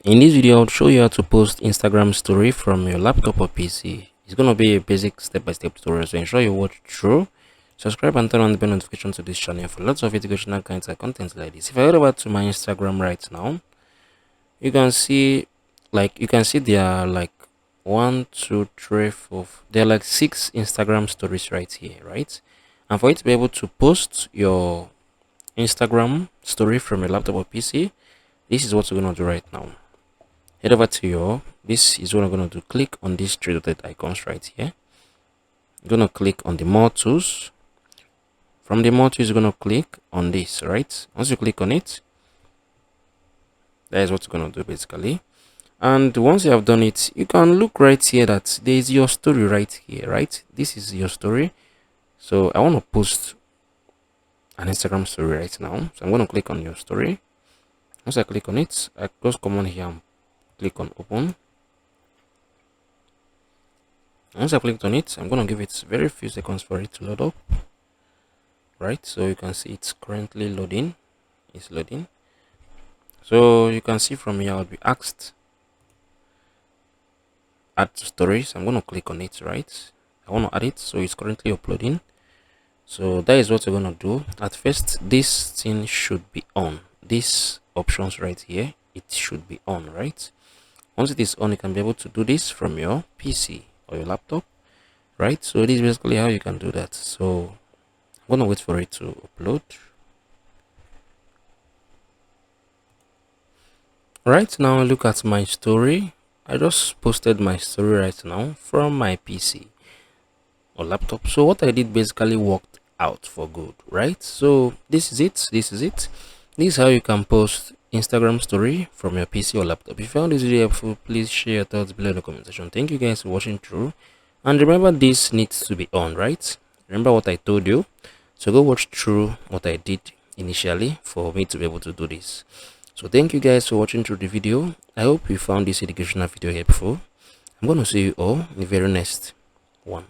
In this video, I'll show you how to post Instagram story from your laptop or PC. It's going to be a basic step-by-step tutorial, so ensure you watch through. Subscribe and turn on the bell notification to this channel for lots of educational kinds of content like this. If I head over to my Instagram right now, you can see there are like 1, 2, 3, 4. There are like 6 Instagram stories right here, right? And for you to be able to post your Instagram story from your laptop or PC, this is what we're gonna do right now. Head over to this is what I'm gonna do. Click on these 3 dotted icons right here. You're gonna click on the more tools. From the more tools, you're gonna click on this, right? Once you click on it, that is what you're gonna do basically. And once you have done it, you can look right here that there is your story right here, right? This is your story. So I want to post an Instagram story right now. So I'm going to click on your story. Once I click on it, I just come on here and click on open. Once I clicked on it, I'm going to give it very few seconds for it to load up. Right, so you can see it's currently loading. It's loading. So you can see from here I'll be asked add to stories. I'm going to click on it, right? I want to add it, so it's currently uploading. So that is what we're going to do. At first, this thing should be on. These options right here, it should be on, right? Once it is on, you can be able to do this from your PC or your laptop, right? So this is basically how you can do that. So I'm going to wait for it to upload. Right now, look at my story. I just posted my story right now from my PC or laptop. So what I did basically worked out for good, right? So this is it. This is how you can post Instagram story from your PC or laptop. If you found this video helpful, please share your thoughts below in the comment section. Thank you guys for watching through, and remember this needs to be on, right? Remember what I told you, so go watch through what I did initially for me to be able to do this. So thank you guys for watching through the video. I hope you found this educational video helpful. I'm going to see you all in the very next one.